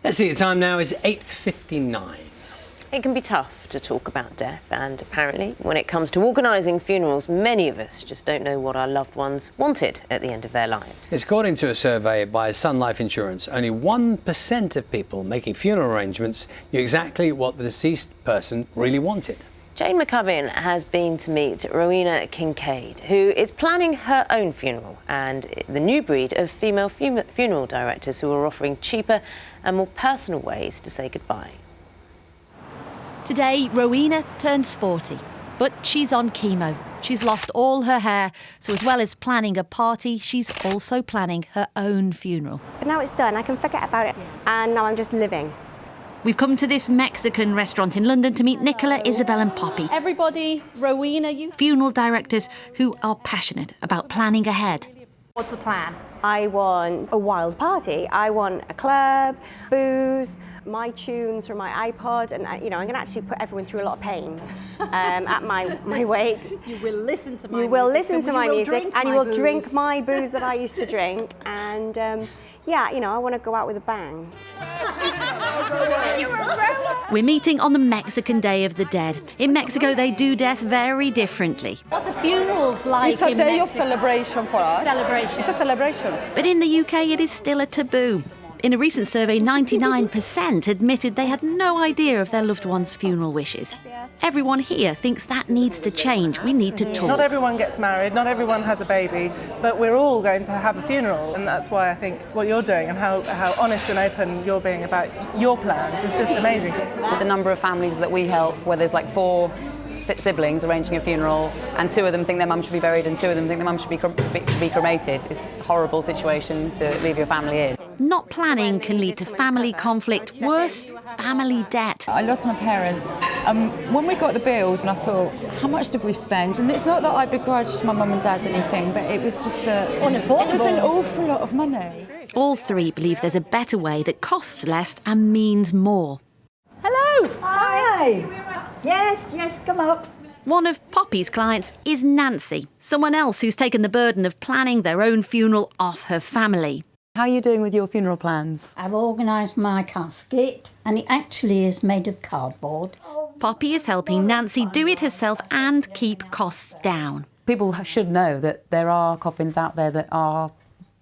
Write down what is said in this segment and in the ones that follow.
Let's see, the time now is 8:59. It can be tough to talk about death, and apparently, when it comes to organising funerals, many of us just don't know what our loved ones wanted at the end of their lives. It's according to a survey by Sun Life Insurance, only 1% of people making funeral arrangements knew exactly what the deceased person really wanted. Jayne McCubbin has been to meet Rowena Kincaid, who is planning her own funeral, and the new breed of female funeral directors who are offering cheaper and more personal ways to say goodbye. Today, Rowena turns 40, but she's on chemo. She's lost all her hair, so as well as planning a party, she's also planning her own funeral. But now it's done, I can forget about it, and now I'm just living. We've come to this Mexican restaurant in London to meet Nicola, Isabel and Poppy. Everybody, Rowena, you... Funeral directors who are passionate about planning ahead. What's the plan? I want a wild party. I want a club, booze, my tunes from my iPod, and I'm going to actually put everyone through a lot of pain at my wake. You will listen to my music. You will listen to my music, and you will booze. drink my booze that I used to drink, and yeah, I want to go out with a bang. We're meeting on the Mexican Day of the Dead. In Mexico, they do death very differently. What are funerals like It's a in day of Mexico? celebration for us. Celebration. It's a celebration. But in the UK, it is still a taboo. In a recent survey, 99% admitted they had no idea of their loved one's funeral wishes. Everyone here thinks that needs to change. We need to talk. Not everyone gets married, not everyone has a baby, but we're all going to have a funeral, and that's why I think what you're doing and how honest and open you're being about your plans is just amazing. The number of families that we help, where there's like 4 siblings arranging a funeral, and 2 of them think their mum should be buried and 2 of them think their mum should be cremated. It's a horrible situation to leave your family in. Not planning can lead to family conflict, worse, family debt. I lost my parents. When we got the bills, and I thought, how much did we spend? And it's not that I begrudged my mum and dad anything, but it was just Unaffordable. It was an awful lot of money. All 3 believe there's a better way that costs less and means more. Hello. Hi. Yes, come up. One of Poppy's clients is Nancy, someone else who's taken the burden of planning their own funeral off her family. How are you doing with your funeral plans? I've organised my casket, and it actually is made of cardboard. Poppy is helping Nancy do it herself and keep costs down. People should know that there are coffins out there that are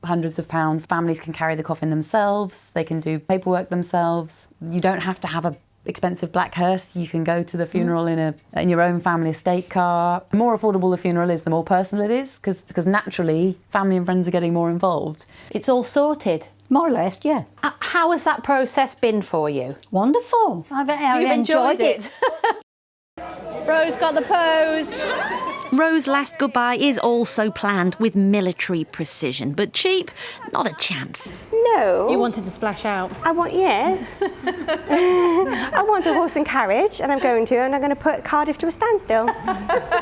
hundreds of pounds. Families can carry the coffin themselves, they can do paperwork themselves. You don't have to have a expensive black hearse. You can go to the funeral in your own family estate car. The more affordable the funeral is, the more personal it is, because naturally family and friends are getting more involved. It's all sorted. More or less, yes. How has that process been for you? Wonderful. I've enjoyed it. Rose got the pose. Rose's last goodbye is also planned with military precision, but cheap, not a chance. No. You wanted to splash out. Yes. I want a horse and carriage, and I'm going to put Cardiff to a standstill.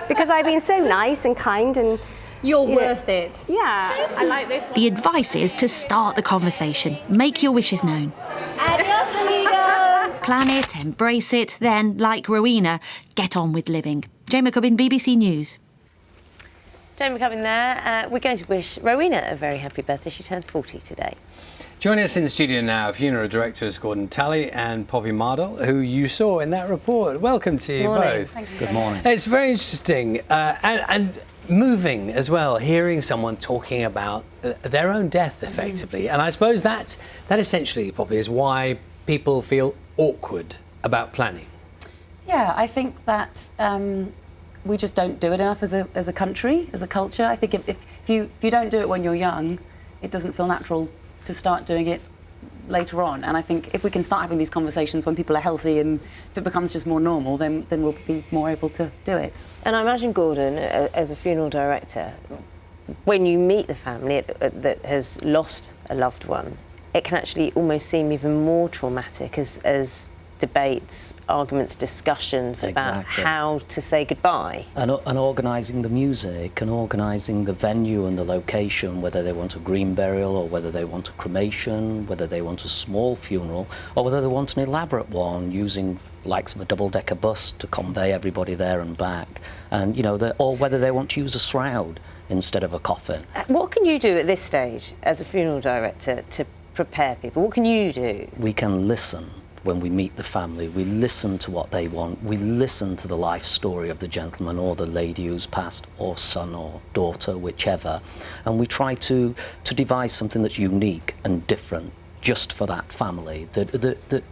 Because I've been so nice and kind and... You're worth it. Yeah. I like this one. The advice is to start the conversation, make your wishes known. Adios, amigos. Plan it, embrace it, then, like Rowena, get on with living. Jayne McCubbin, BBC News. Jayne McCubbin there. We're going to wish Rowena a very happy birthday. She turns 40 today. Joining us in the studio now, funeral directors Gordon Talley and Poppy Mardle, who you saw in that report. Welcome to you both. Thank you. Good morning. It's very interesting and moving as well, hearing someone talking about their own death, effectively. And I suppose that essentially, Poppy, is why people feel awkward about planning. Yeah, I think that we just don't do it enough as a country, as a culture. I think if you don't do it when you're young, it doesn't feel natural to start doing it later on. And I think if we can start having these conversations when people are healthy and if it becomes just more normal, then we'll be more able to do it. And I imagine, Gordon, as a funeral director, when you meet the family that has lost a loved one, it can actually almost seem even more traumatic as debates, arguments, discussions about how to say goodbye. And organising the music and organising the venue and the location, whether they want a green burial or whether they want a cremation, whether they want a small funeral or whether they want an elaborate one using likes of a double-decker bus to convey everybody there and back, and or whether they want to use a shroud instead of a coffin. What can you do at this stage as a funeral director to prepare people? What can you do? We can listen when we meet the family. We listen to what they want. We listen to the life story of the gentleman or the lady who's passed, or son or daughter, whichever. And we try to devise something that's unique and different just for that family, that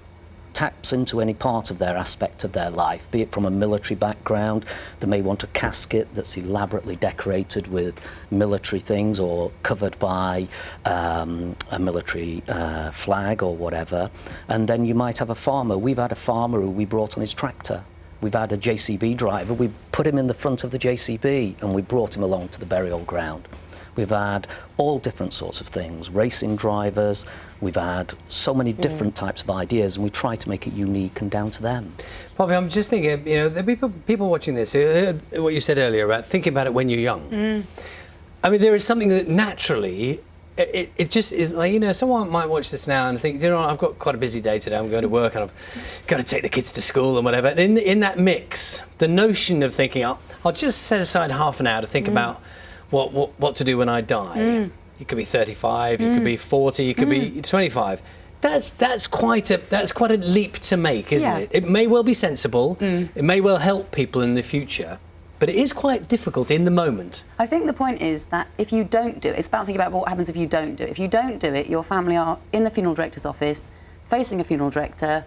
taps into any part of their aspect of their life, be it from a military background. They may want a casket that's elaborately decorated with military things or covered by a military flag or whatever. And then you might have a farmer. We've had a farmer who we brought on his tractor. We've had a JCB driver. We put him in the front of the JCB and we brought him along to the burial ground. We've had all different sorts of things, racing drivers. We've had so many different types of ideas, and we try to make it unique and down to them. Bobby, I'm just thinking, you know, there'll be people watching this, what you said earlier about thinking about it when you're young. I mean, there is something that naturally, it just is like, you know, someone might watch this now and think, you know, I've got quite a busy day today, I'm going to work and I've got to take the kids to school and whatever. And in that mix, the notion of thinking, I'll just set aside half an hour to think about what to do when I die. You could be 35, you could be 40, you could be 25. That's quite a leap to make, isn't it? It may well be sensible. It may well help people in the future, but it is quite difficult in the moment. I think the point is that if you don't do it, it's about thinking about what happens if you don't do it. If you don't do it, your family are in the funeral director's office, facing a funeral director,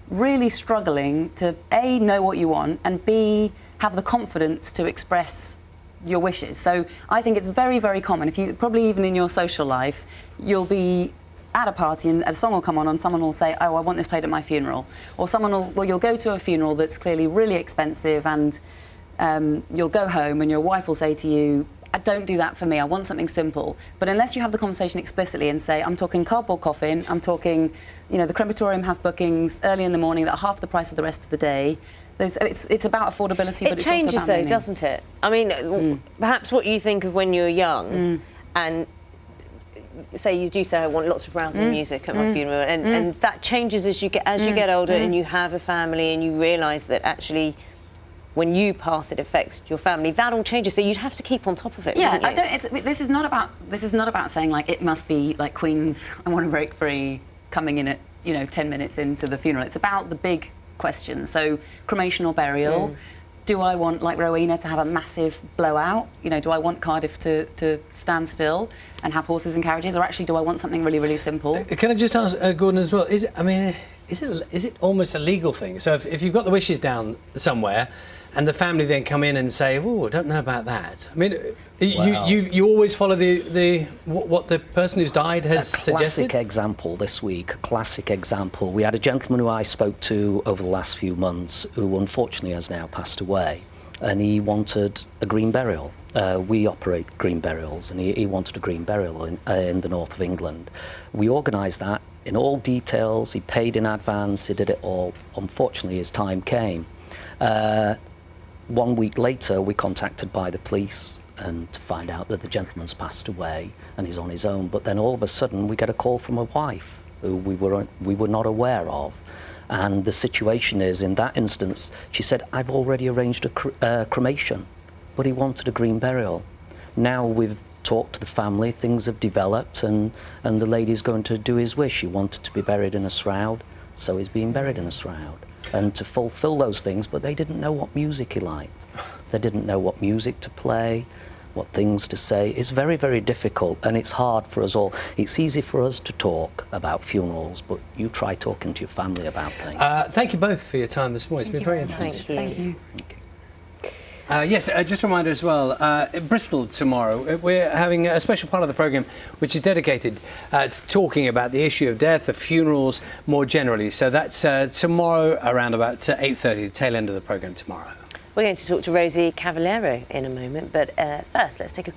really struggling to A, know what you want, and B, have the confidence to express your wishes. So I think it's very, very common. If you, probably even in your social life, you'll be at a party and a song will come on and someone will say, oh, I want this played at my funeral. Or you'll go to a funeral that's clearly really expensive and you'll go home and your wife will say to you, don't do that for me, I want something simple. But unless you have the conversation explicitly and say, I'm talking cardboard coffin, I'm talking, you know, the crematorium have bookings early in the morning that are half the price of the rest of the day. It's about affordability, but it's also about meaning. It changes though, doesn't it? I mean, perhaps what you think of when you're young, and say you do say I want lots of rousing music at my funeral, and that changes as you get older and you have a family and you realise that actually, when you pass, it affects your family. That all changes, so you'd have to keep on top of it. Yeah, this is not about saying like it must be like Queen's "I Want to Break Free" coming in at 10 minutes into the funeral. It's about the big question. So cremation or burial. Do I want, like Rowena, to have a massive blowout? You know, do I want Cardiff to stand still and have horses and carriages, or actually do I want something really, really simple? Can I just ask Gordon as well? Is it almost a legal thing? So if you've got the wishes down somewhere, and the family then come in and say, "Oh, I don't know about that." I mean, you always follow what the person who's died has suggested? A classic example this week, a classic example. We had a gentleman who I spoke to over the last few months who unfortunately has now passed away, and he wanted a green burial. We operate green burials, and he wanted a green burial in the north of England. We organised that in all details. He paid in advance, he did it all. Unfortunately, his time came. 1 week later, we're contacted by the police and to find out that the gentleman's passed away and he's on his own. But then all of a sudden, we get a call from a wife who we were not aware of. And the situation is, in that instance, she said, I've already arranged a cremation, but he wanted a green burial. Now we've talked to the family, things have developed, and the lady's going to do his wish. He wanted to be buried in a shroud, so he's being buried in a shroud. And to fulfill those things, but they didn't know what music he liked. They didn't know what music to play, what things to say. It's very, very difficult, and it's hard for us all. It's easy for us to talk about funerals, but you try talking to your family about things. Thank you both for your time this morning. It's been very interesting. Thank you. Yes, just a reminder as well, Bristol tomorrow, we're having a special part of the programme which is dedicated to talking about the issue of death, of funerals more generally. So that's tomorrow around about 8:30, the tail end of the programme tomorrow. We're going to talk to Rosie Cavallero in a moment, but first let's take a